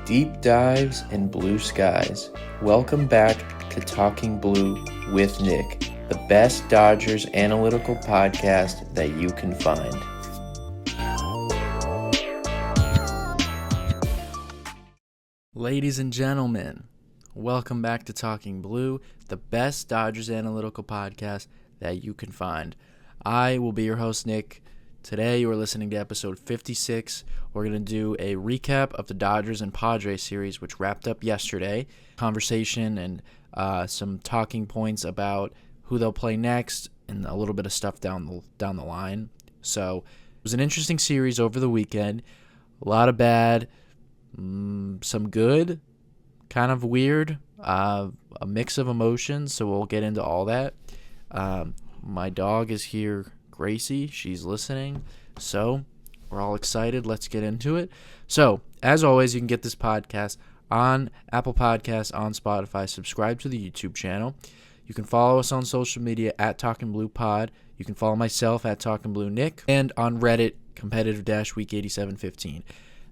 Deep dives and blue skies. Welcome back to Talking Blue with Nick, the best Dodgers analytical podcast that you can find. Ladies and gentlemen, welcome back to Talking Blue, the best Dodgers analytical podcast that you can find. I will be your host, Nick. Today, you are listening to episode 56. We're going to do a recap of the Dodgers and Padres series, which wrapped up yesterday. Conversation and some talking points about who they'll play next and a little bit of stuff down the line. So, it was an interesting series over the weekend. A lot of bad, some good, kind of weird, a mix of emotions, so we'll get into all that. My dog is here, Gracie. She's listening, so we're all excited. Let's get into it. So, as always, you can get this podcast on Apple Podcasts, on Spotify. Subscribe to the YouTube channel. You can follow us on social media at Talking Blue Pod. You can follow myself at Talking Blue Nick, and on Reddit, competitive-week 8715.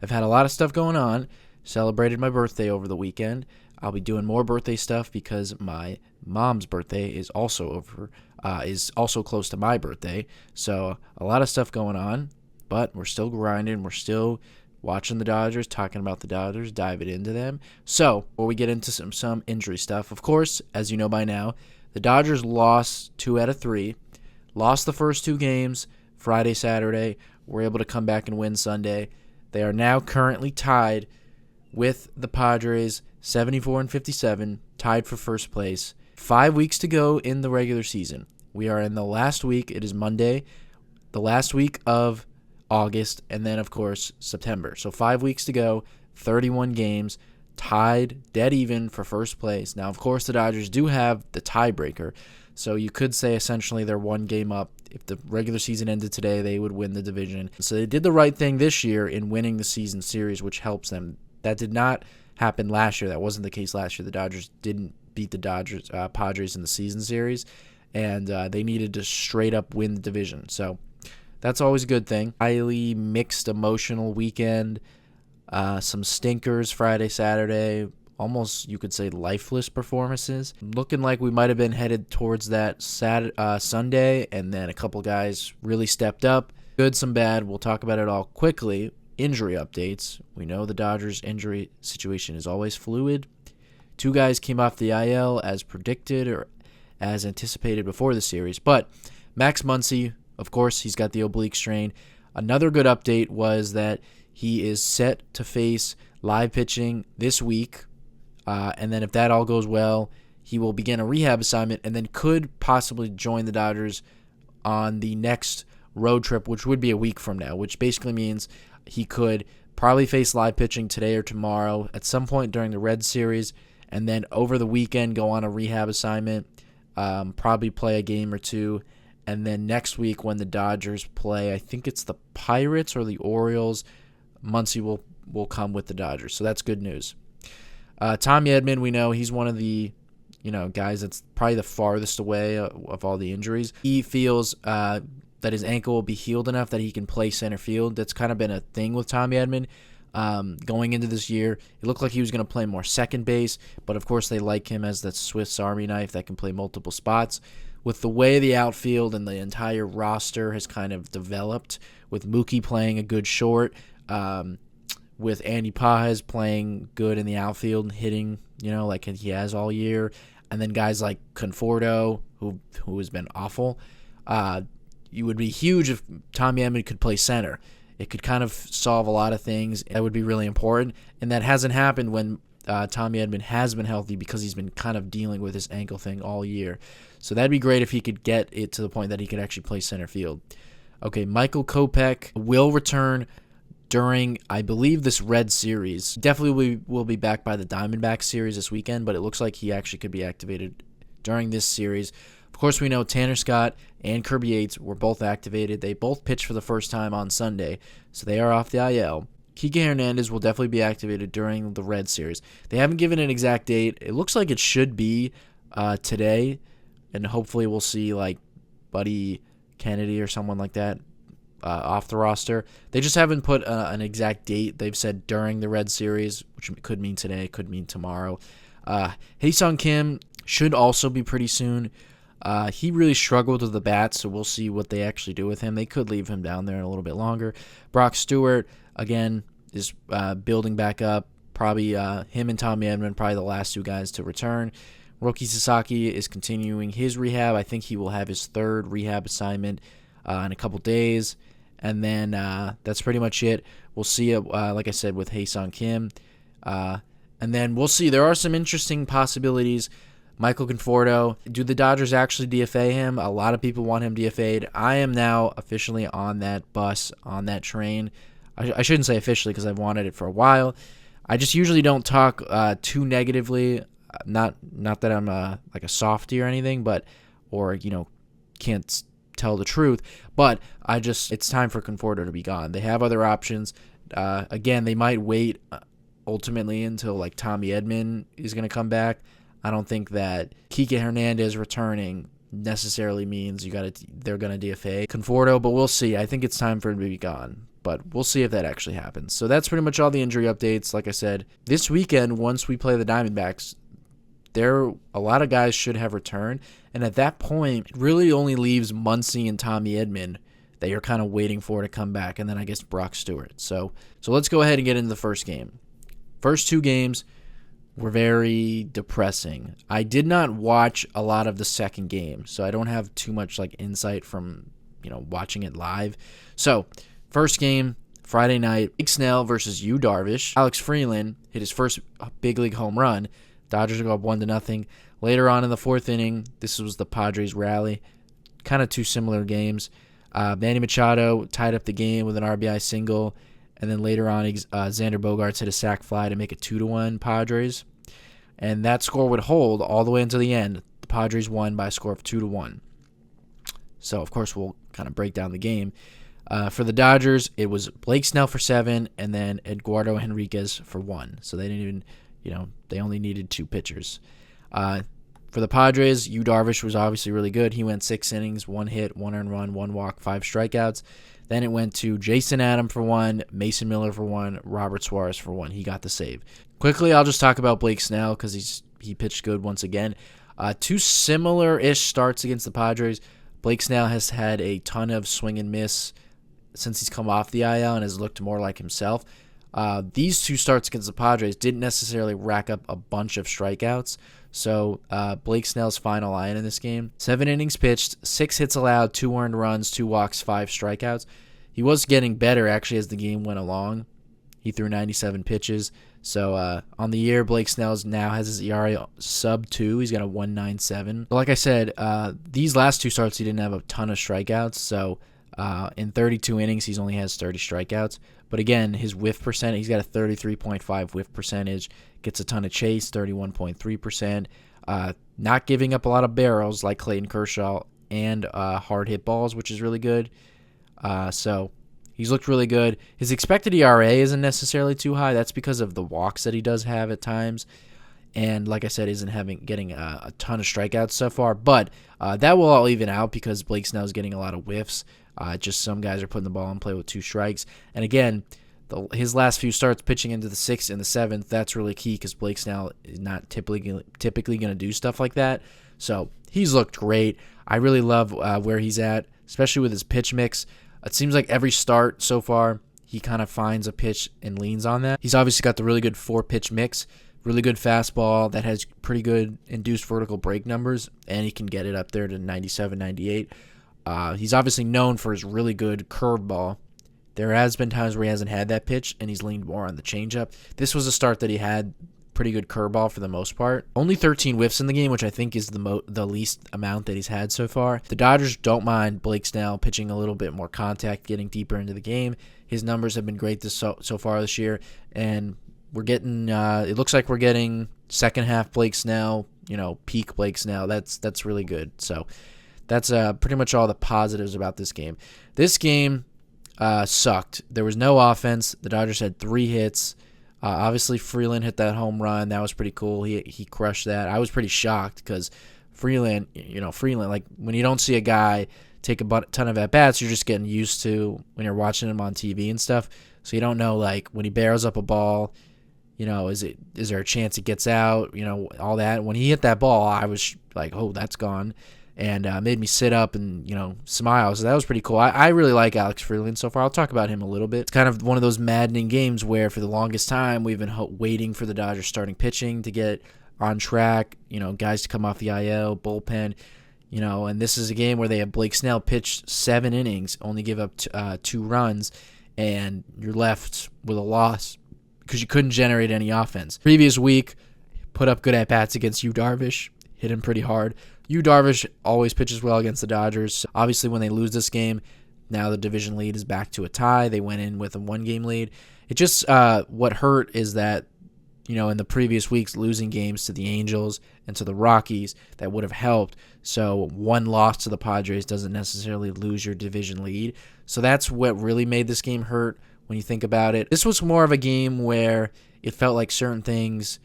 I've had a lot of stuff going on. Celebrated my birthday over the weekend. I'll be doing more birthday stuff because my mom's birthday is also close to my birthday. So a lot of stuff going on, but we're still grinding. We're still watching the Dodgers, talking about the Dodgers, diving into them. So before we get into some injury stuff, of course, as you know by now, the Dodgers lost 2 out of 3. Lost the first 2 games, Friday, Saturday. Were able to come back and win Sunday. They are now currently tied with the Padres, 74 and 57, tied for first place. 5 weeks to go in the regular season. We are in the last week. It is Monday, the last week of August, and then, of course, September. So 5 weeks to go, 31 games, tied, dead even for first place. Now, of course, the Dodgers do have the tiebreaker, so you could say essentially they're 1 game up. If the regular season ended today, they would win the division. So they did the right thing this year in winning the season series, which helps them. That did not happen last year. That wasn't the case last year. The Dodgers didn't beat the Padres in the season series, and they needed to straight up win the division. So that's always a good thing. Highly mixed emotional weekend. Some stinkers Friday, Saturday. Almost, you could say, lifeless performances. Looking like we might have been headed towards that Sunday, and then a couple guys really stepped up. Good, some bad. We'll talk about it all quickly. Injury updates. We know the Dodgers' injury situation is always fluid. 2 guys came off the IL as predicted or as anticipated before the series. But Max Muncy, of course, he's got the oblique strain. Another good update was that he is set to face live pitching this week. And then if that all goes well, he will begin a rehab assignment and then could possibly join the Dodgers on the next road trip, which would be a week from now, which basically means he could probably face live pitching today or tomorrow at some point during the Red Series, and then over the weekend go on a rehab assignment, probably play a game or 2, and then next week when the Dodgers play, I think it's the Pirates or the Orioles, Muncy will come with the Dodgers. So that's good news. Tommy Edman, we know he's one of the guys that's probably the farthest away of all the injuries. He feels that his ankle will be healed enough that he can play center field. That's kind of been a thing with Tommy Edman going into this year. It looked like he was going to play more second base, but of course they like him as that Swiss Army knife that can play multiple spots. With the way the outfield and the entire roster has kind of developed, with Mookie playing a good short, with Andy Pajes playing good in the outfield and hitting, like he has all year, and then guys like Conforto, who has been awful. It would be huge if Tommy Edman could play center. It could kind of solve a lot of things. That would be really important, and that hasn't happened when Tommy Edman has been healthy because he's been kind of dealing with this ankle thing all year. So that'd be great if he could get it to the point that he could actually play center field. Okay, Michael Kopech will return during, I believe, this Red Series. Definitely will be back by the Diamondbacks series this weekend, but it looks like he actually could be activated during this series. Of course, we know Tanner Scott and Kirby Yates were both activated. They both pitched for the first time on Sunday, so they are off the IL. Kike Hernandez will definitely be activated during the Red Series. They haven't given an exact date. It looks like it should be today, and hopefully we'll see like Buddy Kennedy or someone like that off the roster. They just haven't put an exact date. They've said during the Red Series, which could mean today, could mean tomorrow. Hae-Sung Kim should also be pretty soon. He really struggled with the bat, so we'll see what they actually do with him. They could leave him down there a little bit longer. Brock Stewart, again, is building back up. Probably him and Tommy Edman, probably the last two guys to return. Roki Sasaki is continuing his rehab. I think he will have his third rehab assignment in a couple days. And then that's pretty much it. We'll see, like I said, with Hae-Sung Kim. And then we'll see. There are some interesting possibilities. Michael Conforto, do the Dodgers actually DFA him? A lot of people want him DFA'd. I am now officially on that bus, on that train. I shouldn't say officially because I've wanted it for a while. I just usually don't talk too negatively. Not that I'm like a softie or anything, or can't tell the truth. But it's time for Conforto to be gone. They have other options. Again, they might wait ultimately until like Tommy Edman is going to come back. I don't think that Kike Hernandez returning necessarily means they're going to DFA Conforto, but we'll see. I think it's time for him to be gone, but we'll see if that actually happens. So that's pretty much all the injury updates. Like I said, this weekend, once we play the Diamondbacks, a lot of guys should have returned, and at that point, it really only leaves Muncy and Tommy Edman that you're kind of waiting for to come back, and then I guess Brock Stewart. So let's go ahead and get into the first game. First two games were very depressing. I did not watch a lot of the second game, so I don't have too much like insight from watching it live. So first game, Friday night, Blake Snell versus Yu Darvish. Alex Freeland hit his first big league home run. Dodgers go up 1-0. Later on in the fourth inning, this was the Padres rally. Kind of two similar games. Manny Machado tied up the game with an RBI single. And then later on, Xander Bogaerts hit a sac fly to make it 2-1 Padres. And that score would hold all the way until the end. The Padres won by a score of 2-1. So, of course, we'll kind of break down the game. For the Dodgers, it was Blake Snell for 7 and then Eduardo Henriquez for 1. So they didn't even, they only needed 2 pitchers. For the Padres, Yu Darvish was obviously really good. He went 6 innings, 1 hit, 1 earned run, 1 walk, 5 strikeouts. Then it went to Jason Adam for 1, Mason Miller for 1, Robert Suarez for 1. He got the save. Quickly, I'll just talk about Blake Snell because he pitched good once again. 2 similar-ish starts against the Padres. Blake Snell has had a ton of swing and miss since he's come off the IL and has looked more like himself. These 2 starts against the Padres didn't necessarily rack up a bunch of strikeouts. So Blake Snell's final line in this game, 7 innings pitched, 6 hits allowed, 2 earned runs, 2 walks, 5 strikeouts. He was getting better actually as the game went along. He threw 97 pitches. So on the year, Blake Snell now has his ERA sub 2. He's got a 1.97. But like I said, these last 2 starts he didn't have a ton of strikeouts. So in 32 innings, he only has 30 strikeouts. But again, his whiff percentage, he's got a 33.5 whiff percentage, gets a ton of chase, 31.3%, not giving up a lot of barrels like Clayton Kershaw, and hard hit balls, which is really good. So he's looked really good. His expected ERA isn't necessarily too high. That's because of the walks that he does have at times. And like I said, isn't getting a ton of strikeouts so far. But that will all even out because Blake Snell is getting a lot of whiffs. Just some guys are putting the ball in play with 2 strikes. And again, his last few starts pitching into the 6th and the 7th, that's really key because Blake Snell is not typically going to do stuff like that. So he's looked great. I really love where he's at, especially with his pitch mix. It seems like every start so far, he kind of finds a pitch and leans on that. He's obviously got the really good 4-pitch mix, really good fastball that has pretty good induced vertical break numbers, and he can get it up there to 97, 98. He's obviously known for his really good curveball. There has been times where he hasn't had that pitch, and he's leaned more on the changeup. This was a start that he had pretty good curveball for the most part. Only 13 whiffs in the game, which I think is the least amount that he's had so far. The Dodgers don't mind Blake Snell pitching a little bit more contact, getting deeper into the game. His numbers have been great so far this year, and we're getting. It looks like we're getting second half Blake Snell. Peak Blake Snell. That's really good. So that's pretty much all the positives about this game. This game sucked. There was no offense. The Dodgers had 3 hits. Obviously, Freeland hit that home run. That was pretty cool. He crushed that. I was pretty shocked because Freeland, like when you don't see a guy take a ton of at-bats, you're just getting used to when you're watching him on TV and stuff. So you don't know, like, when he barrels up a ball, is there a chance it gets out, all that. When he hit that ball, I was like, oh, that's gone. And made me sit up and, smile. So that was pretty cool. I really like Alex Freeland so far. I'll talk about him a little bit. It's kind of one of those maddening games where for the longest time we've been waiting for the Dodgers starting pitching to get on track, guys to come off the IL, bullpen, and this is a game where they have Blake Snell pitch 7 innings, only give up 2 runs, and you're left with a loss because you couldn't generate any offense. Previous week, put up good at-bats against Yu Darvish, hit him pretty hard. Yu Darvish always pitches well against the Dodgers. Obviously, when they lose this game, now the division lead is back to a tie. They went in with a 1-game lead. It just, what hurt is that, in the previous weeks, losing games to the Angels and to the Rockies, that would have helped. So one loss to the Padres doesn't necessarily lose your division lead. So that's what really made this game hurt when you think about it. This was more of a game where it felt like certain things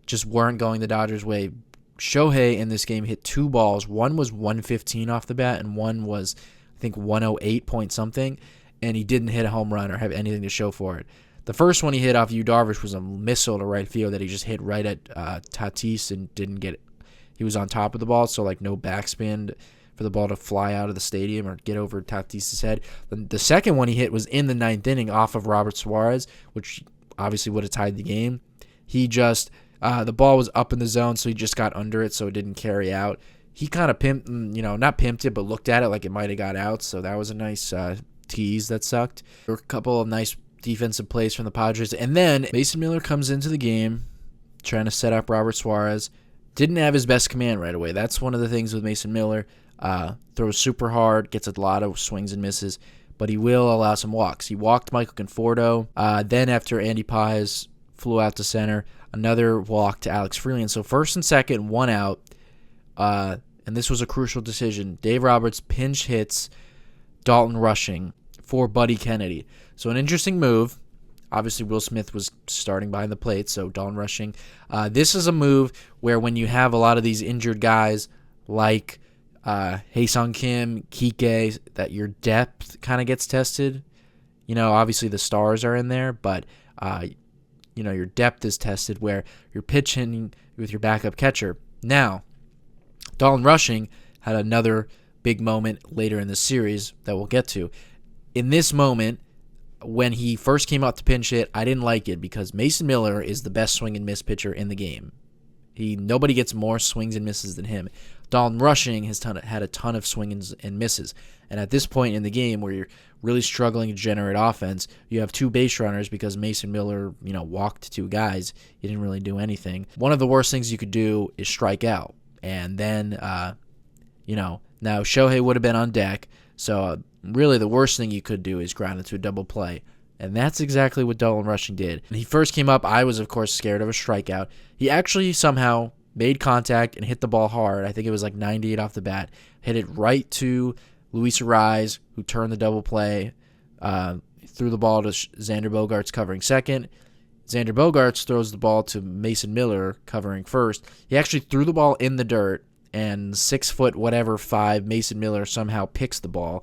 just weren't going the Dodgers' way. Shohei in this game hit 2 balls. One was 115 off the bat, and one was, I think, 108 point something, and he didn't hit a home run or have anything to show for it. The first one he hit off Yu Darvish was a missile to right field that he just hit right at Tatis and didn't get it. He was on top of the ball, so no backspin for the ball to fly out of the stadium or get over Tatis's head. The second one he hit was in the 9th inning off of Robert Suarez, which obviously would have tied the game. He just... the ball was up in the zone, so he just got under it, so it didn't carry out. He kind of pimped, not pimped it, but looked at it like it might have got out, so that was a nice tease that sucked. There were a couple of nice defensive plays from the Padres, and then Mason Miller comes into the game trying to set up Robert Suarez. Didn't have his best command right away. That's one of the things with Mason Miller. Throws super hard, gets a lot of swings and misses, but he will allow some walks. He walked Michael Conforto. Then after Andy Paz flew out to center, another walk to Alex Freeland. So first and second, 1 out. And this was a crucial decision. Dave Roberts pinch hits Dalton Rushing for Buddy Kennedy. So an interesting move. Obviously, Will Smith was starting behind the plate, so Dalton Rushing. This is a move where when you have a lot of these injured guys like Hae-Sung Kim, Kike, that your depth kind of gets tested. Obviously the stars are in there, but your depth is tested where you're pitching with your backup catcher. Now, Dalton Rushing had another big moment later in the series that we'll get to. In this moment, when he first came out to pinch hit, I didn't like it because Mason Miller is the best swing and miss pitcher in the game. Nobody gets more swings and misses than him. Dalton Rushing has had a ton of swings and misses. And at this point in the game where you're really struggling to generate offense, you have 2 base runners because Mason Miller, walked 2 guys. He didn't really do anything. One of the worst things you could do is strike out. And then, now Shohei would have been on deck. So really the worst thing you could do is ground into a double play. And that's exactly what Dalton Rushing did. When he first came up, I was, of course, scared of a strikeout. He actually somehow made contact and hit the ball hard. I think it was 98 off the bat. Hit it right to Luis Arraez, who turned the double play, threw the ball to Xander Bogaerts covering second. Xander Bogaerts throws the ball to Mason Miller covering first. He actually threw the ball in the dirt, and 6'5" Mason Miller somehow picks the ball.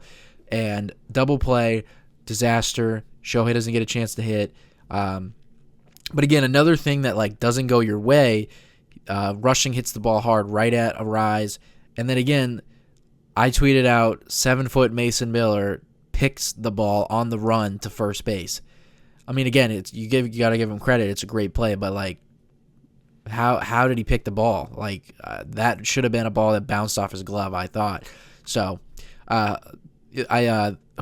And double play, disaster. Shohei doesn't get a chance to hit. But again, another thing that doesn't go your way, Rushing hits the ball hard right at Arraez. And then again, I tweeted out 7-foot Mason Miller picks the ball on the run to first base. I mean, again, you got to give him credit. It's a great play, but how did he pick the ball? That should have been a ball that bounced off his glove, I thought. So,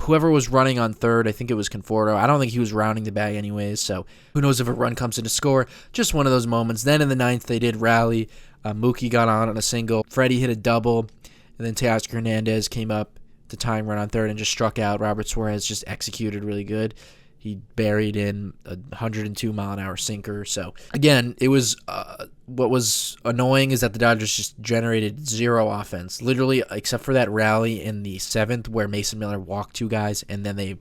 whoever was running on third, I think it was Conforto. I don't think he was rounding the bag anyways, so who knows if a run comes in to score. Just one of those moments. Then in the 9th, they did rally. Mookie got on a single. Freddie hit a double, and then Teoscar Hernandez came up to tying run on third and just struck out. Robert Suarez just executed really good. He buried in a 102-mile-an-hour sinker. So, again, it was what was annoying is that the Dodgers just generated 0 offense, literally, except for that rally in the 7th where Mason Miller walked 2 guys, and then they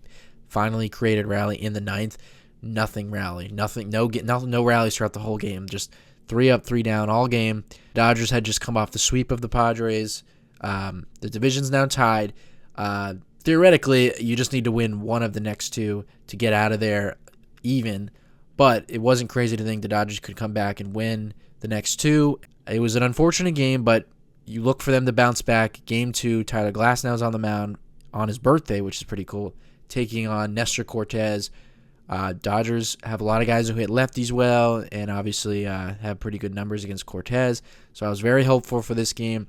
finally created rally in the 9th. Nothing rally. No rallies throughout the whole game. Just 3 up, 3 down all game. Dodgers had just come off the sweep of the Padres. The division's now tied. Theoretically, you just need to win one of the next two to get out of there even. But it wasn't crazy to think the Dodgers could come back and win the next two. It was an unfortunate game, but you look for them to bounce back. Game 2, Tyler Glasnow's on the mound on his birthday, which is pretty cool, taking on Nestor Cortez. Dodgers have a lot of guys who hit lefties well and obviously have pretty good numbers against Cortez. So I was very hopeful for this game.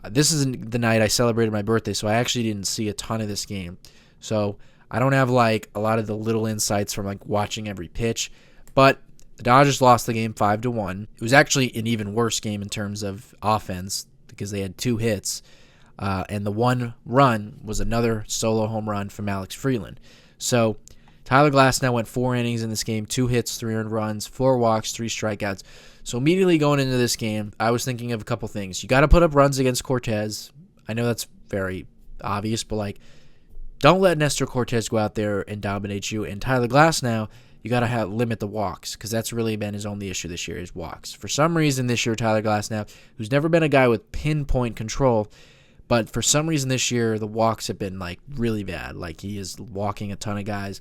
This is the night I celebrated my birthday, so I actually didn't see a ton of this game. So I don't have like a lot of the little insights from like watching every pitch, but the Dodgers lost the game 5-1. It was actually an even worse game in terms of offense because they had 2 hits, and the one run was another solo home run from Alex Freeland. So Tyler Glasnow went 4 innings in this game, 2 hits, 3 earned runs, 4 walks, 3 strikeouts. So immediately going into this game, I was thinking of a couple things. You got to put up runs against Cortez. I know that's very obvious, but like, don't let Nestor Cortez go out there and dominate you. And Tyler Glasnow, you got to limit the walks because that's really been his only issue this year is walks. For some reason this year, Tyler Glasnow, who's never been a guy with pinpoint control, but for some reason this year the walks have been like really bad. Like he is walking a ton of guys.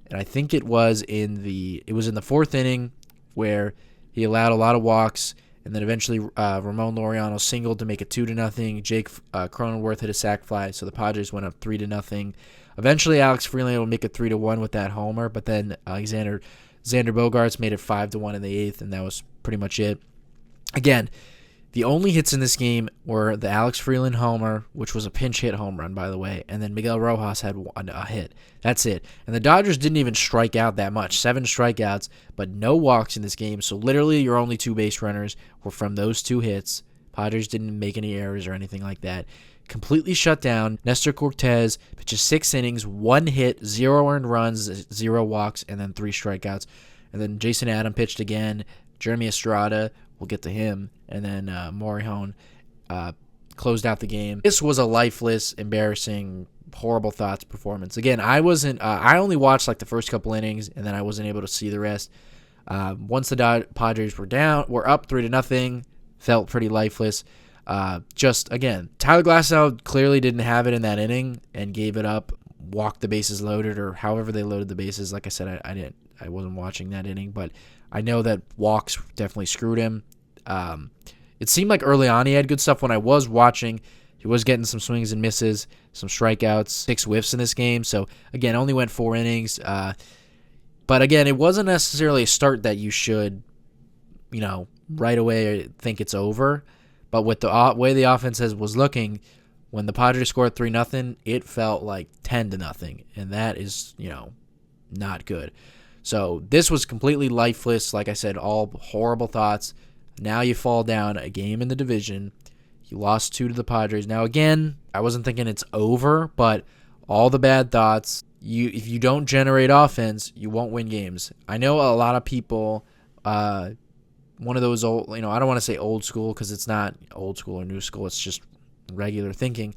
And I think it was in the 4th inning where he allowed a lot of walks, and then eventually Ramon Laureano singled to make it 2-0. Jake Cronenworth hit a sac fly, so the Padres went up 3-0. Eventually, Alex Freeland will make it 3-1 with that homer, but then Xander Bogaerts made it 5-1 in the 8th, and that was pretty much it. Again, the only hits in this game were the Alex Freeland homer, which was a pinch hit home run, by the way, and then Miguel Rojas had a hit. That's it. And the Dodgers didn't even strike out that much, 7 strikeouts, but no walks in this game. So literally your only 2 base runners were from those 2 hits. Padres didn't make any errors or anything like that. Completely shut down. Nestor Cortez pitches 6 innings, 1 hit, 0 earned runs, 0 walks, and then 3 strikeouts. And then Jason Adam pitched again. Jeremy Estrada, we'll get to him, and then Morihone closed out the game. This was a lifeless, embarrassing, horrible thoughts performance. Again, I only watched like the first couple innings, and then I wasn't able to see the rest. Once the Padres were up 3-0, felt pretty lifeless. Just again, Tyler Glasnow clearly didn't have it in that inning and gave it up, walked the bases loaded, or however they loaded the bases. Like I said, I wasn't watching that inning, but I know that walks definitely screwed him. It seemed like early on he had good stuff when I was watching. He was getting some swings and misses, some strikeouts, 6 whiffs in this game. So, again, only went 4 innings. But, again, it wasn't necessarily a start that you should, right away think it's over. But with the way the offense was looking, when the Padres scored 3-0, it felt like 10-0. And that is, not good. So this was completely lifeless. Like I said, all horrible thoughts. Now you fall down a game in the division. You lost 2 to the Padres. Now, again, I wasn't thinking it's over, but all the bad thoughts, if you don't generate offense, you won't win games. I know a lot of people, one of those old, I don't want to say old school because it's not old school or new school. It's just regular thinking.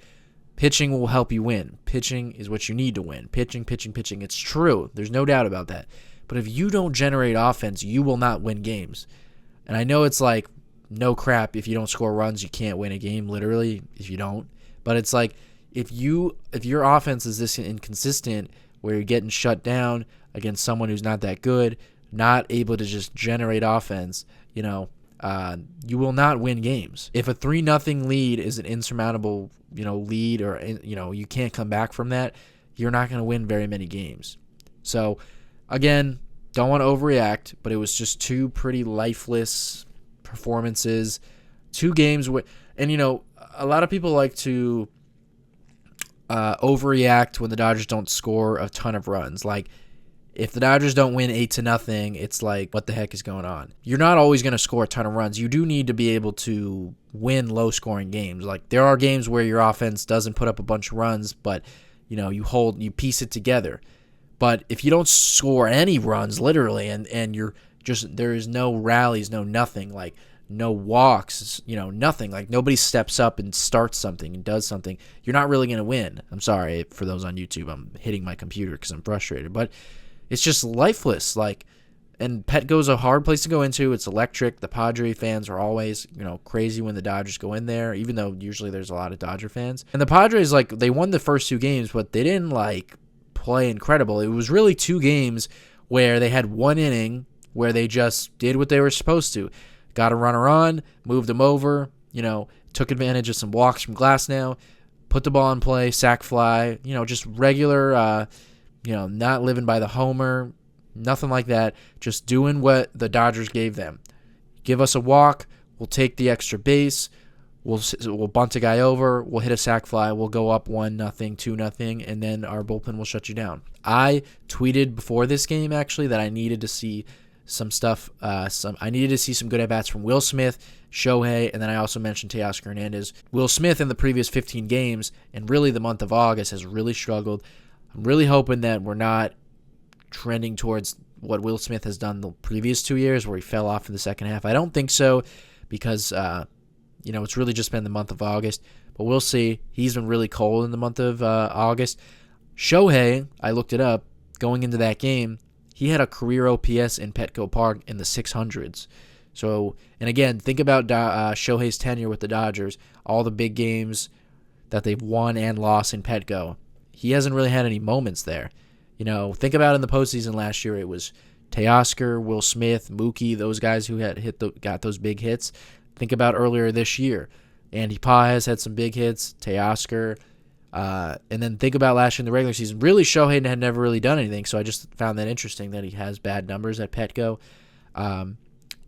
Pitching will help you win. Pitching is what you need to win. Pitching. It's true. There's no doubt about that. But if you don't generate offense, you will not win games. And I know it's like, no crap, if you don't score runs, you can't win a game, literally, if you don't. But it's like, if your offense is this inconsistent, where you're getting shut down against someone who's not that good, not able to just generate offense, you will not win games. If a 3-0 lead is an insurmountable, lead, or, you can't come back from that, you're not going to win very many games. So, again, don't want to overreact, but it was just 2 pretty lifeless performances. 2 games and a lot of people like to overreact when the Dodgers don't score a ton of runs. Like, if the Dodgers don't win 8-0, it's like, what the heck is going on? You're not always going to score a ton of runs. You do need to be able to win low-scoring games. Like, there are games where your offense doesn't put up a bunch of runs, but you piece it together. But if you don't score any runs, literally, and you're just, there is no rallies, no nothing, like no walks, nothing, like nobody steps up and starts something and does something, you're not really going to win. I'm sorry for those on YouTube. I'm hitting my computer because I'm frustrated. But it's just lifeless. Like, And Petco's a hard place to go into. It's electric. The Padres fans are always, crazy when the Dodgers go in there, even though usually there's a lot of Dodger fans. And the Padres, they won the first 2 games, but they didn't, play incredible. It was really 2 games where they had 1 inning where they just did what they were supposed to. Got a runner on, moved him over, took advantage of some walks from Glasnow, put the ball in play, sac fly, just regular, not living by the homer, nothing like that. Just doing what the Dodgers gave them. Give us a walk, we'll take the extra base, we'll bunt a guy over, we'll hit a sac fly, we'll go up 1-0, 2-0, and then our bullpen will shut you down. I tweeted before this game, actually, that I needed to see some stuff. I needed to see some good at-bats from Will Smith, Shohei, and then I also mentioned Teoscar Hernandez. Will Smith in the previous 15 games, and really the month of August, has really struggled. I'm really hoping that we're not trending towards what Will Smith has done the previous 2 years where he fell off in the second half. I don't think so because, it's really just been the month of August. But we'll see. He's been really cold in the month of August. Shohei, I looked it up, going into that game, he had a career OPS in Petco Park in the 600s. So, and again, think about Shohei's tenure with the Dodgers, all the big games that they've won and lost in Petco. He hasn't really had any moments there. Think about in the postseason last year, it was Teoscar, Will Smith, Mookie, those guys who had got those big hits. Think about earlier this year. Andy Paez had some big hits, Teoscar. And then think about last year in the regular season. Really, Shohei had never really done anything, so I just found that interesting that he has bad numbers at Petco. And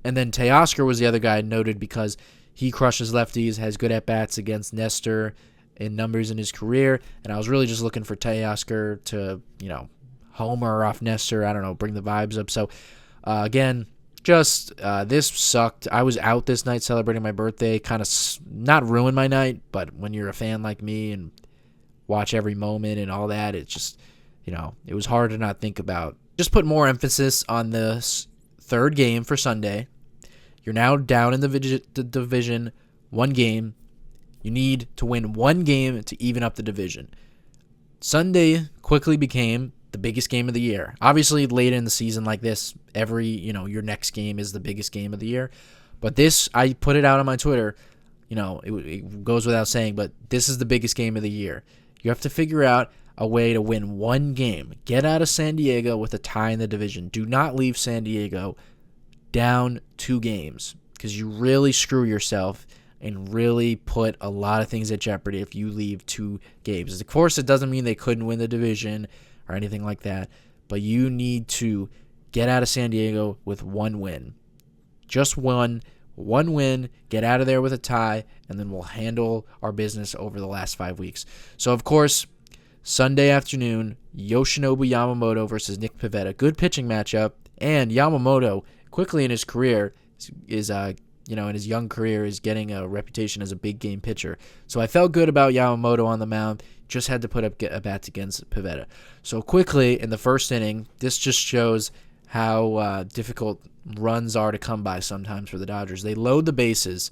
then Teoscar was the other guy noted because he crushes lefties, has good at-bats against Nestor in numbers in his career, and I was really just looking for Teoscar to, homer off Nestor, I don't know, bring the vibes up. So, again, just this sucked. I was out this night celebrating my birthday, kind of not ruin my night, but when you're a fan like me and watch every moment and all that, it just, it was hard to not think about. Just put more emphasis on the third game for Sunday. You're now down in the division 1 game. You need to win 1 game to even up the division. Sunday quickly became the biggest game of the year. Obviously, late in the season like this, your next game is the biggest game of the year. But this, I put it out on my Twitter, it goes without saying, but this is the biggest game of the year. You have to figure out a way to win 1 game. Get out of San Diego with a tie in the division. Do not leave San Diego down 2 games because you really screw yourself and really put a lot of things at jeopardy if you leave 2 games. Of course, it doesn't mean they couldn't win the division or anything like that, but you need to get out of San Diego with 1 win. Just one win, get out of there with a tie, and then we'll handle our business over the last 5 weeks. So, of course, Sunday afternoon, Yoshinobu Yamamoto versus Nick Pivetta. Good pitching matchup, and Yamamoto, quickly in his career, is in his young career, is getting a reputation as a big game pitcher. So I felt good about Yamamoto on the mound. Just had to put up a bats against Pivetta. So quickly in the first inning, this just shows how difficult runs are to come by sometimes for the Dodgers. They load the bases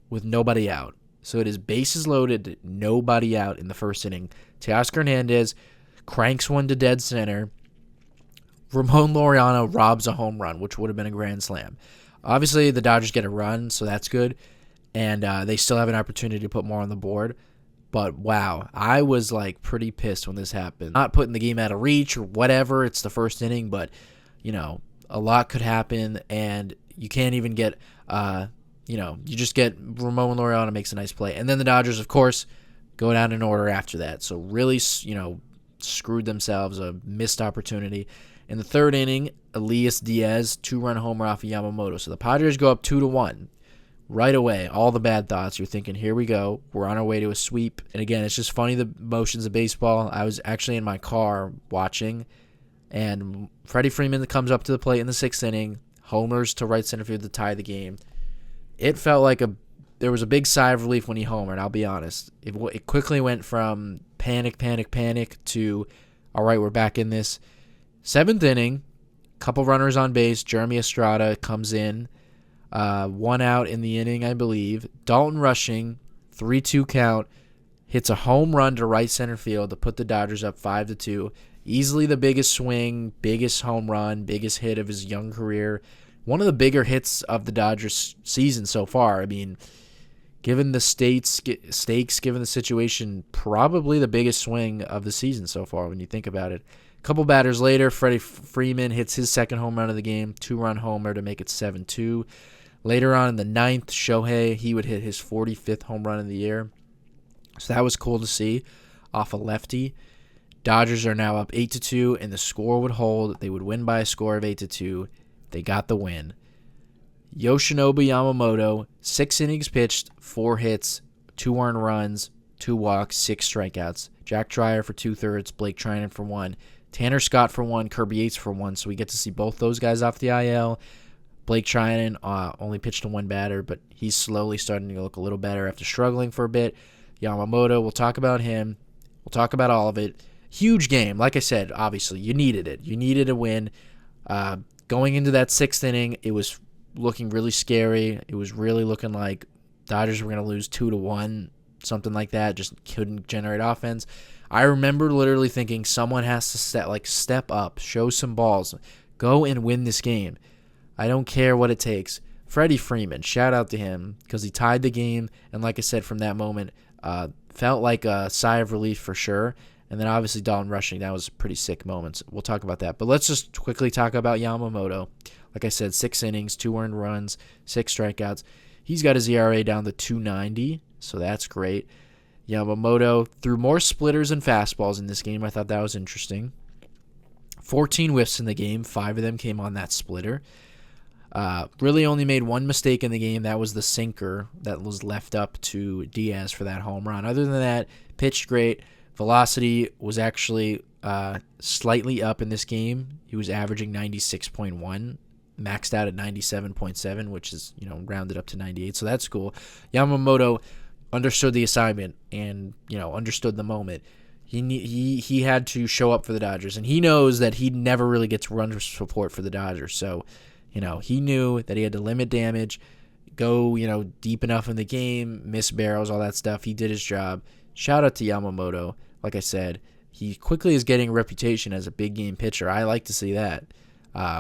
with nobody out. So it is bases loaded, nobody out in the first inning. Teoscar Hernandez cranks one to dead center. Ramon Laureano robs a home run, which would have been a grand slam. Obviously, the Dodgers get a run, so that's good. And they still have an opportunity to put more on the board. But, wow, I was, pretty pissed when this happened. Not putting the game out of reach or whatever. It's the first inning, but, a lot could happen. And you can't even get, you just get Ramon Laureano makes a nice play. And then the Dodgers, of course, go down in order after that. So, really, screwed themselves, a missed opportunity. In the third inning, Elias Diaz, 2-run homer off of Yamamoto. So the Padres go up 2-1. Right away, all the bad thoughts. You're thinking, here we go. We're on our way to a sweep. And again, it's just funny, the motions of baseball. I was actually in my car watching, and Freddie Freeman comes up to the plate in the 6th inning, homers to right center field to tie the game. It felt like there was a big sigh of relief when he homered, I'll be honest. It quickly went from panic to, all right, we're back in this. 7th inning, couple runners on base. Jeremy Estrada comes in. 1 out in the inning, I believe. Dalton Rushing, 3-2 count, hits a home run to right center field to put the Dodgers up 5-2. Easily the biggest swing, biggest home run, biggest hit of his young career. One of the bigger hits of the Dodgers season so far. I mean, given the stakes, given the situation, probably the biggest swing of the season so far when you think about it. A couple batters later, Freddie Freeman hits his second home run of the game, 2-run homer to make it 7-2. Later on in the ninth, Shohei, he would hit his 45th home run of the year. So that was cool to see off a lefty. Dodgers are now up 8-2, and the score would hold. They would win by a score of 8-2. They got the win. Yoshinobu Yamamoto, 6 innings pitched, 4 hits, 2 earned runs, 2 walks, 6 strikeouts. Jack Dreyer for 2/3, Blake Trinan for 1, Tanner Scott for 1, Kirby Yates for 1. So we get to see both those guys off the IL. Blake Trinan only pitched to 1 batter, but he's slowly starting to look a little better after struggling for a bit. Yamamoto, we'll talk about him. We'll talk about all of it. Huge game. Like I said, obviously, you needed it. You needed a win. Going into that 6th inning, it was looking really scary. It was really looking like Dodgers were going to lose 2-1, something like that. Just couldn't generate offense. I remember literally thinking someone has to step up, show some balls, go and win this game. I don't care what it takes. Freddie Freeman, shout out to him because he tied the game. And like I said, from that moment, felt like a sigh of relief for sure. And then obviously Dalton rushing, that was a pretty sick moment. We'll talk about that. But let's just quickly talk about Yamamoto. Like I said, 6 innings, 2 earned runs, 6 strikeouts. He's got his ERA down to 2.90, so that's great. Yamamoto threw more splitters and fastballs in this game. I thought that was interesting. 14 whiffs in the game. 5 of them came on that splitter. Really only made 1 mistake in the game. That was the sinker that was left up to Diaz for that home run. Other than that, pitched great. Velocity was actually slightly up in this game. He was averaging 96.1, maxed out at 97.7, which is, rounded up to 98. So that's cool. Yamamoto understood the assignment and, understood the moment. He had to show up for the Dodgers, and he knows that he never really gets run support for the Dodgers. So, he knew that he had to limit damage, go, deep enough in the game, miss barrels, all that stuff. He did his job. Shout out to Yamamoto. Like I said, he quickly is getting a reputation as a big game pitcher. I like to see that.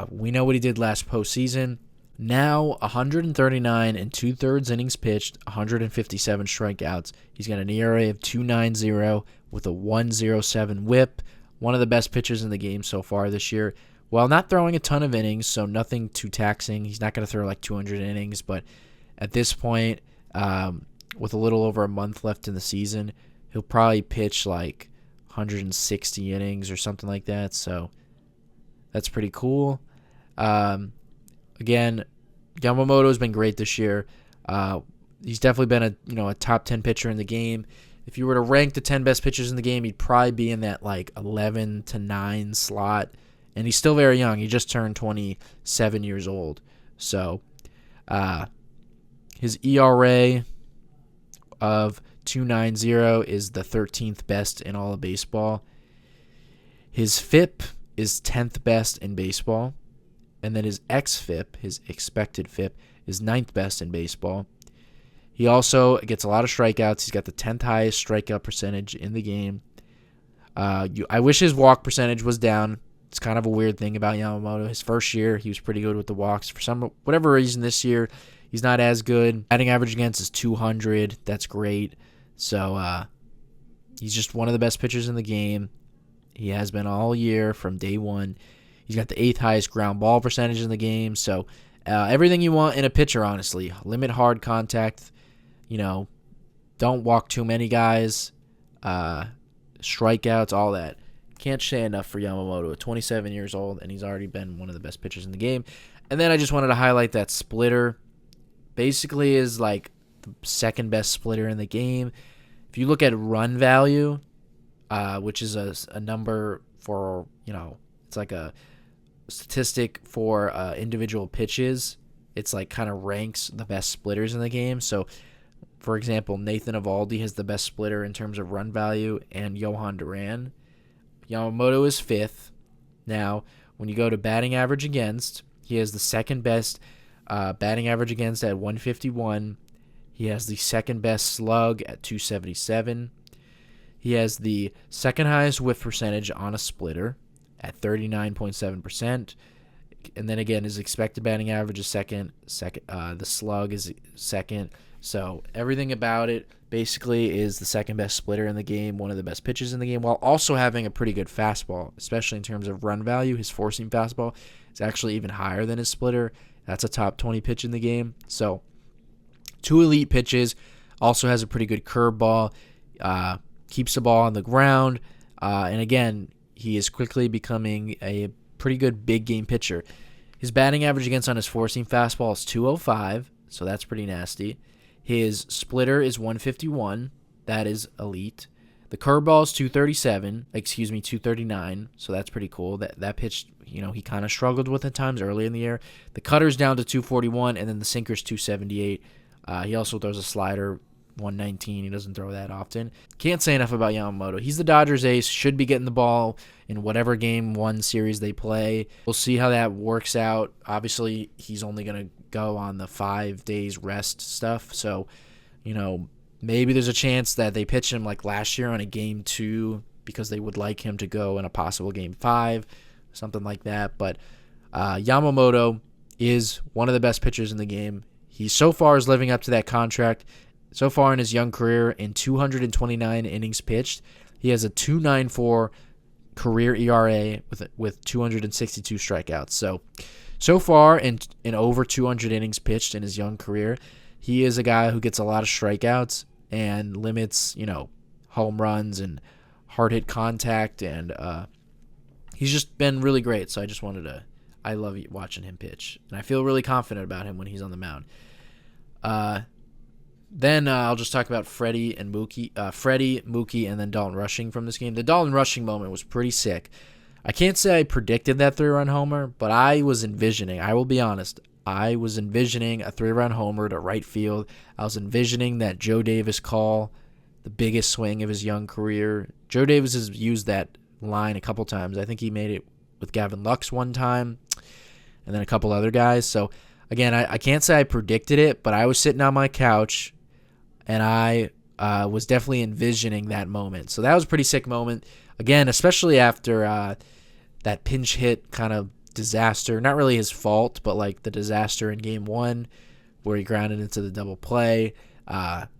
We know what he did last postseason. Now, 139 and 2/3 innings pitched, 157 strikeouts. He's got an ERA of 2.90 with a 1.07 whip. One of the best pitchers in the game so far this year. While not throwing a ton of innings, so nothing too taxing. He's not going to throw like 200 innings, but at this point, with a little over a month left in the season, he'll probably pitch like 160 innings or something like that. So that's pretty cool. Again, Yamamoto has been great this year. He's definitely been a top 10 pitcher in the game. If you were to rank the 10 best pitchers in the game, he'd probably be in that like 11 to 9 slot. And he's still very young. He just turned 27 years old. So his ERA of 2.90 is the 13th best in all of baseball. His FIP is 10th best in baseball. And then his xFIP, his expected FIP, is 9th best in baseball. He also gets a lot of strikeouts. He's got the 10th highest strikeout percentage in the game. I wish his walk percentage was down. It's kind of a weird thing about Yamamoto. His first year, he was pretty good with the walks. For whatever reason this year, he's not as good. Batting average against is 200. That's great. So he's just one of the best pitchers in the game. He has been all year from day one. He's got the 8th highest ground ball percentage in the game. So everything you want in a pitcher, honestly. Limit hard contact. Don't walk too many guys. Strikeouts, all that. Can't say enough for Yamamoto. 27 years old, and he's already been one of the best pitchers in the game. And then I just wanted to highlight that splitter. Basically is like the second best splitter in the game. If you look at run value, which is a number for, it's like a statistic for individual pitches. It's like kind of ranks the best splitters in the game. So, for example, Nathan Eovaldi has the best splitter in terms of run value, and Johan Duran. Yamamoto is 5th. Now, when you go to batting average against, he has the second best batting average against at 151. He has the second best slug at 277. He has the second highest whiff percentage on a splitter at 39.7%. And then again, his expected batting average is second. The slug is second. So everything about it basically is the second best splitter in the game, one of the best pitches in the game, while also having a pretty good fastball, especially in terms of run value. His four-seam fastball is actually even higher than his splitter. That's a top 20 pitch in the game. So 2 elite pitches. Also has a pretty good curveball. Keeps the ball on the ground. And again, he is quickly becoming a pretty good big game pitcher. His batting average against on his four-seam fastball is 205, so that's pretty nasty. His splitter is 151. That is elite. The curveball is 239, so that's pretty cool. That pitch, he kind of struggled with at times early in the year. The cutter's down to 241, and then the sinker's 278. He also throws a slider, 119. He doesn't throw that often. Can't say enough about Yamamoto. He's the Dodgers ace. Should be getting the ball in whatever game 1 series they play. We'll see how that works out. Obviously, he's only going to go on the 5 days rest stuff. So, maybe there's a chance that they pitch him like last year on a game 2 because they would like him to go in a possible game 5, something like that. But Yamamoto is one of the best pitchers in the game. He so far is living up to that contract. So far in his young career, in 229 innings pitched, he has a 2.94 career ERA with 262 strikeouts. So far in over 200 innings pitched in his young career, he is a guy who gets a lot of strikeouts and limits, home runs and hard hit contact, and he's just been really great. So I love watching him pitch, and I feel really confident about him when he's on the mound. Then I'll just talk about Freddie, Mookie, and then Dalton Rushing from this game. The Dalton Rushing moment was pretty sick. I can't say I predicted that 3-run homer, but I was envisioning, I will be honest, I was envisioning a 3-run homer to right field. I was envisioning that Joe Davis call, the biggest swing of his young career. Joe Davis has used that line a couple times. I think he made it with Gavin Lux one time, and then a couple other guys. So, again, I can't say I predicted it, but I was sitting on my couch, and I was definitely envisioning that moment. So that was a pretty sick moment. Again, especially after that pinch hit kind of disaster. Not really his fault, but like the disaster in Game 1 where he grounded into the double play.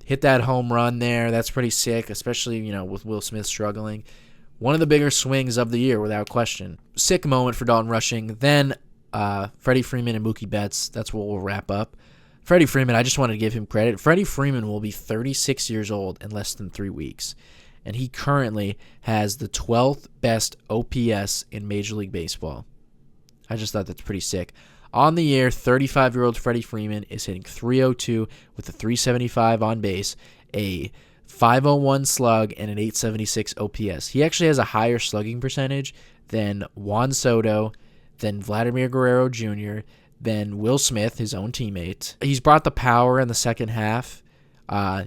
Hit that home run there. That's pretty sick, especially, with Will Smith struggling. One of the bigger swings of the year, without question. Sick moment for Dalton Rushing. Then Freddie Freeman and Mookie Betts. That's what we'll wrap up. Freddie Freeman, I just wanted to give him credit. Freddie Freeman will be 36 years old in less than 3 weeks, and he currently has the 12th best OPS in Major League Baseball. I just thought that's pretty sick. On the year, 35-year-old Freddie Freeman is hitting .302 with a .375 on base, a .501 slug, and an .876 OPS. He actually has a higher slugging percentage than Juan Soto, than Vladimir Guerrero Jr., than Will Smith, his own teammate. He's brought the power in the second half.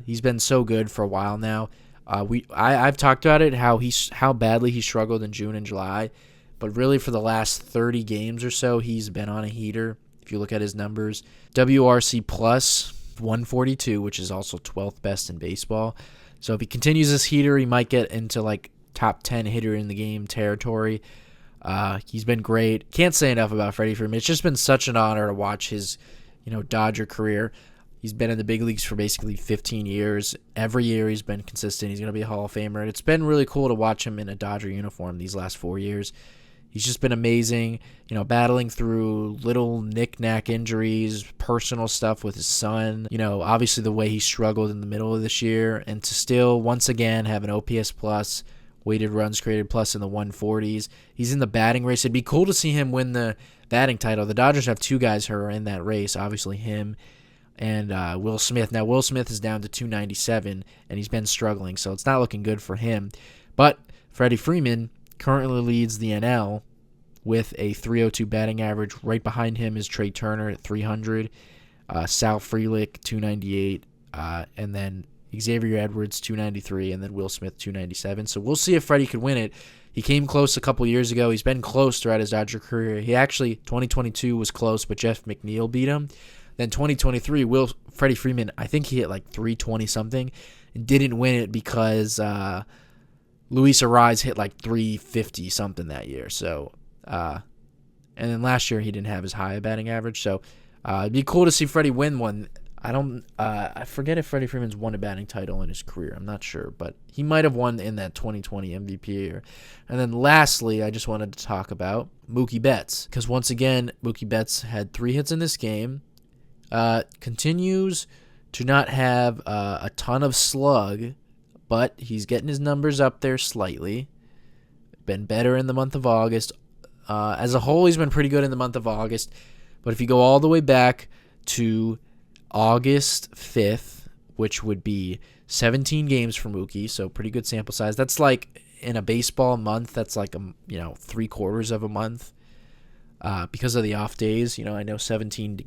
He's been so good for a while now. I've talked about it, how badly he struggled in June and July, but really for the last 30 games or so, he's been on a heater. If you look at his numbers, WRC plus 142, which is also 12th best in baseball. So if he continues this heater, he might get into like top 10 hitter in the game territory. He's been great. Can't say enough about Freddie Freeman. It's just been such an honor to watch his, Dodger career. He's been in the big leagues for basically 15 years. Every year he's been consistent. He's going to be a Hall of Famer. And it's been really cool to watch him in a Dodger uniform these last 4 years. He's just been amazing, battling through little knick-knack injuries, personal stuff with his son, obviously the way he struggled in the middle of this year, and to still, once again, have an OPS plus, weighted runs created plus in the 140s. He's in the batting race. It'd be cool to see him win the batting title. The Dodgers have 2 guys who are in that race, obviously him and Will Smith. Now, Will Smith is down to 297, and he's been struggling, so it's not looking good for him. But Freddie Freeman currently leads the NL with a .302 batting average. Right behind him is Trey Turner at 300, Sal Frelick 298, and then Xavier Edwards 293, and then Will Smith 297. So we'll see if Freddie could win it. He came close a couple years ago. He's been close throughout his Dodger career. He actually, 2022 was close, but Jeff McNeil beat him. Then 2023, Freddie Freeman, I think he hit like 320 something, and didn't win it because Luis Arraez hit like 350 something that year. So, and then last year he didn't have as high a batting average. So, it'd be cool to see Freddie win one. I forget if Freddie Freeman's won a batting title in his career. I'm not sure, but he might have won in that 2020 MVP year. And then lastly, I just wanted to talk about Mookie Betts, because once again, Mookie Betts had 3 hits in this game. Continues to not have a ton of slug, but he's getting his numbers up there slightly. Been better in the month of August. As a whole, he's been pretty good in the month of August. But if you go all the way back to August 5th, which would be 17 games for Mookie, so pretty good sample size. That's like in a baseball month, that's like 3/4 of a month. Because of the off days, I know 17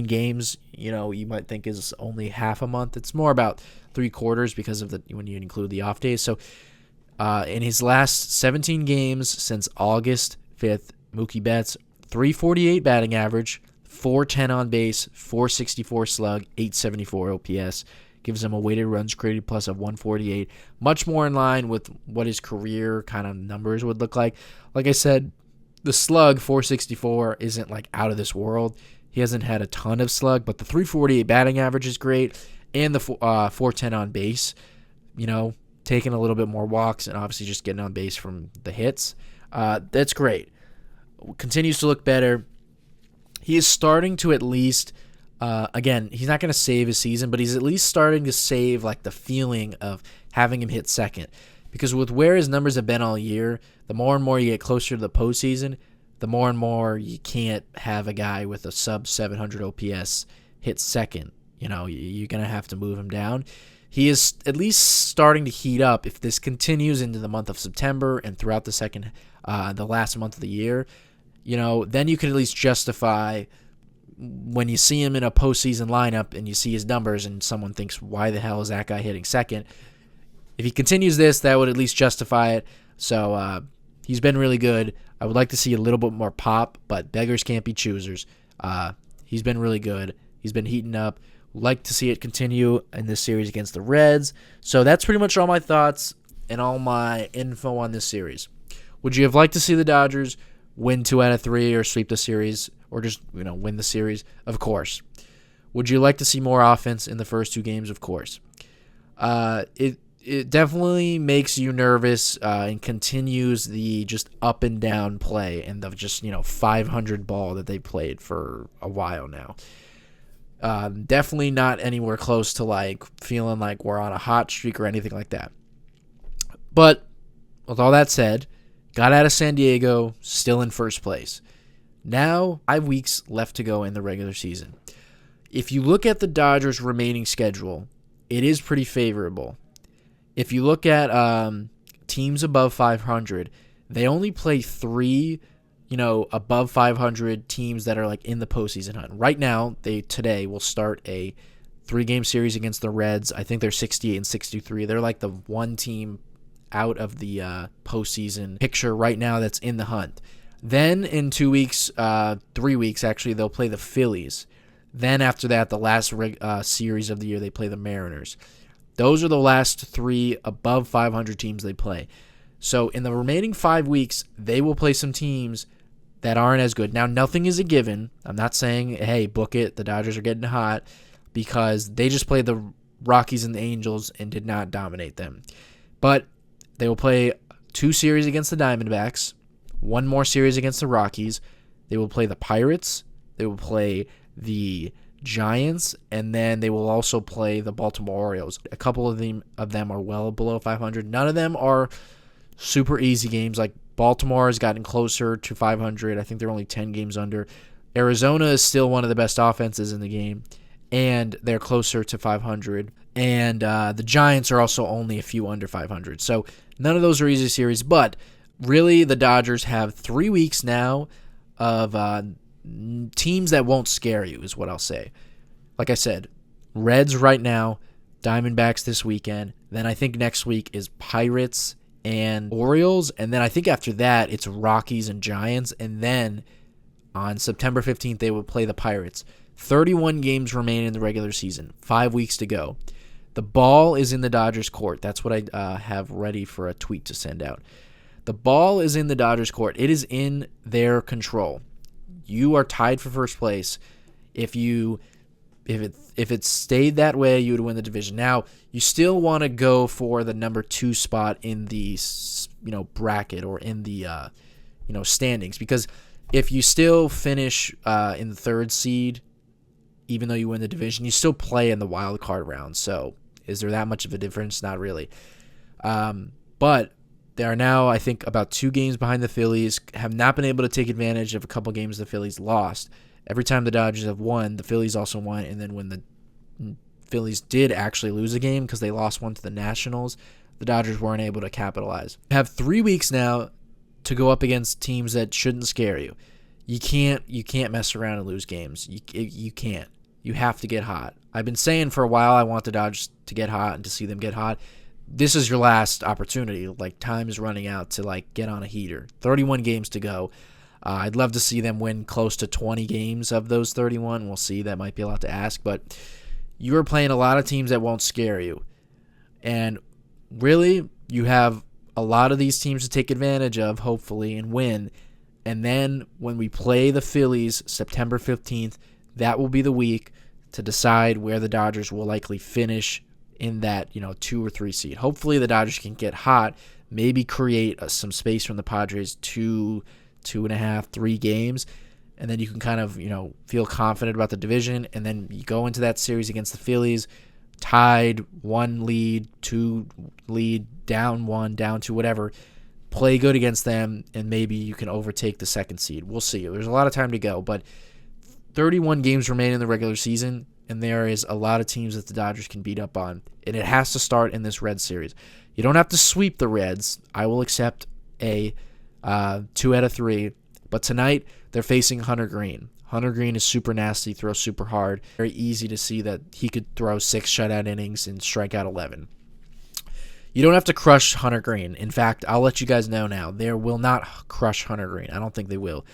games, you might think is only half a month. It's more about 3/4 because of when you include the off days. So in his last 17 games since August 5th, Mookie Betts, 348 batting average, 410 on base, 464 slug, 874 OPS. Gives him a weighted runs created plus of 148. Much more in line with what his career kind of numbers would look like. Like I said, the slug, 464, isn't like out of this world. He hasn't had a ton of slug, but the 348 batting average is great. And the 410 on base, taking a little bit more walks and obviously just getting on base from the hits. That's great. Continues to look better. He is starting to at least, again, he's not going to save his season, but he's at least starting to save like the feeling of having him hit second. Because with where his numbers have been all year, the more and more you get closer to the postseason, the more and more you can't have a guy with a sub 700 OPS hit second. You're going to have to move him down. He is at least starting to heat up. If this continues into the month of September and throughout the last month of the year, then you can at least justify when you see him in a postseason lineup and you see his numbers and someone thinks, why the hell is that guy hitting second? If he continues this, that would at least justify it. So he's been really good. I would like to see a little bit more pop, but beggars can't be choosers. He's been really good. He's been heating up. Like to see it continue in this series against the Reds. So that's pretty much all my thoughts and all my info on this series. Would you have liked to see the Dodgers win 2 out of 3 or sweep the series or just, win the series? Of course. Would you like to see more offense in the first 2 games? Of course. It definitely makes you nervous and continues the just up and down play and the just, 500 ball that they played for a while now. Definitely not anywhere close to like feeling like we're on a hot streak or anything like that. But with all that said, got out of San Diego, still in first place. Now, 5 weeks left to go in the regular season. If you look at the Dodgers' remaining schedule, it is pretty favorable. If you look at teams above 500, they only play 3, above 500 teams that are like in the postseason hunt. Right now, they today will start a 3-game series against the Reds. I think they're 68 and 63. They're like the one team out of the postseason picture right now that's in the hunt. Then in 2 weeks, 3 weeks actually, they'll play the Phillies. Then after that, the last series of the year, they play the Mariners. Those are the last 3 above 500 teams they play. So in the remaining 5 weeks, they will play some teams that aren't as good. Now, nothing is a given. I'm not saying, hey, book it, the Dodgers are getting hot, because they just played the Rockies and the Angels and did not dominate them. But they will play 2 series against the Diamondbacks, 1 more series against the Rockies. They will play the Pirates. They will play the Giants, and then they will also play the Baltimore Orioles. A couple of them are well below 500. None of them are super easy games. Like Baltimore has gotten closer to 500. I think they're only 10 games under. Arizona is still one of the best offenses in the game, and they're closer to 500. And the Giants are also only a few under 500. So none of those are easy series, but really the Dodgers have 3 weeks now of teams that won't scare you is what I'll say. Like I said, Reds right now, Diamondbacks this weekend. Then I think next week is Pirates and Orioles. And then I think after that, it's Rockies and Giants. And then on September 15th, they will play the Pirates. 31 games remain in the regular season. 5 weeks to go. The ball is in the Dodgers' court. That's what I have ready for a tweet to send out. The ball is in the Dodgers' court. It is in their control. You are tied for first place. If it stayed that way, you would win the division. Now, you still want to go for the number 2 spot in the bracket or in the standings, because if you still finish in the 3rd seed, even though you win the division, you still play in the wild card round. So, is there that much of a difference? Not really. But they are now, I think, about 2 games behind the Phillies, have not been able to take advantage of a couple games the Phillies lost. Every time the Dodgers have won, the Phillies also won, and then when the Phillies did actually lose a game because they lost one to the Nationals, the Dodgers weren't able to capitalize. You have 3 weeks now to go up against teams that shouldn't scare you. You can't mess around and lose games. You can't. You have to get hot. I've been saying for a while I want the Dodgers to get hot and to see them get hot. This is your last opportunity. Time is running out to get on a heater. 31 games to go. I'd love to see them win close to 20 games of those 31. We'll see. That might be a lot to ask, but you are playing a lot of teams that won't scare you. And really, you have a lot of these teams to take advantage of, hopefully, and win. And then when we play the Phillies September 15th, that will be the week to decide where the Dodgers will likely finish in that 2 or 3 seed. Hopefully the Dodgers can get hot, maybe create some space from the Padres 2.5, 3 games, and then you can kind of feel confident about the division, and then you go into that series against the Phillies tied, 1 lead, 2 lead, down 1, down 2, whatever. Play good against them, and maybe you can overtake the 2nd seed. We'll see. There's a lot of time to go, but 31 games remain in the regular season, and there is a lot of teams that the Dodgers can beat up on, and it has to start in this Reds series. You don't have to sweep the Reds. I will accept a 2 out of 3, but tonight they're facing Hunter Green. Hunter Green is super nasty, throws super hard. Very easy to see that he could throw 6 shutout innings and strike out 11. You don't have to crush Hunter Green. In fact, I'll let you guys know now. They will not crush Hunter Green. I don't think they will.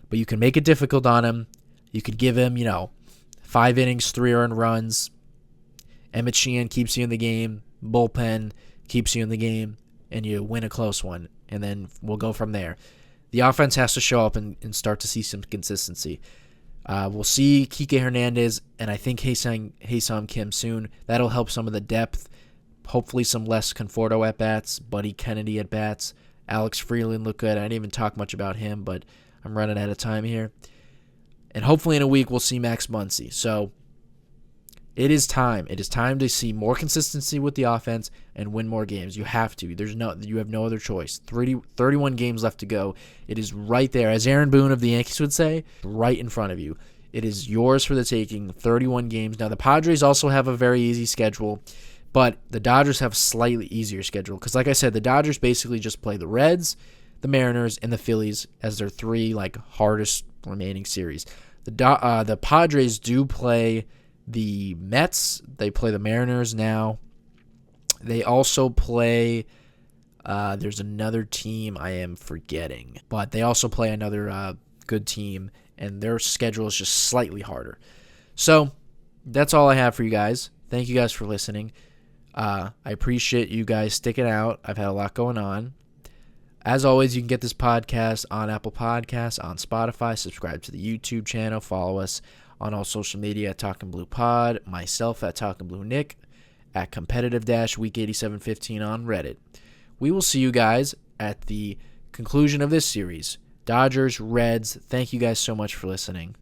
But you can make it difficult on him. You could give him, 5 innings, 3 earned runs. Emmett Sheehan keeps you in the game. Bullpen keeps you in the game. And you win a close one. And then we'll go from there. The offense has to show up and start to see some consistency. We'll see Kike Hernandez and I think Hae-Sung Kim soon. That'll help some of the depth. Hopefully some less Conforto at-bats. Buddy Kennedy at-bats. Alex Freeland looked good. I didn't even talk much about him, but I'm running out of time here. And hopefully in a week we'll see Max Muncy. So it is time. It is time to see more consistency with the offense and win more games. You have to. You have no other choice. 31 games left to go. It is right there. As Aaron Boone of the Yankees would say, right in front of you. It is yours for the taking. 31 games. Now the Padres also have a very easy schedule, but the Dodgers have a slightly easier schedule. Because like I said, the Dodgers basically just play the Reds, the Mariners, and the Phillies as their 3 hardest remaining series. The Padres do play the Mets. They play the Mariners now. They also play there's another team I am forgetting, but they also play another good team, and their schedule is just slightly harder. So that's all I have for you guys. Thank you guys for listening. I appreciate you guys sticking out. I've had a lot going on. As always, you can get this podcast on Apple Podcasts, on Spotify. Subscribe to the YouTube channel. Follow us on all social media at Talking Blue Pod. Myself at Talking Blue Nick. At competitive-week8715 on Reddit. We will see you guys at the conclusion of this series. Dodgers, Reds, thank you guys so much for listening.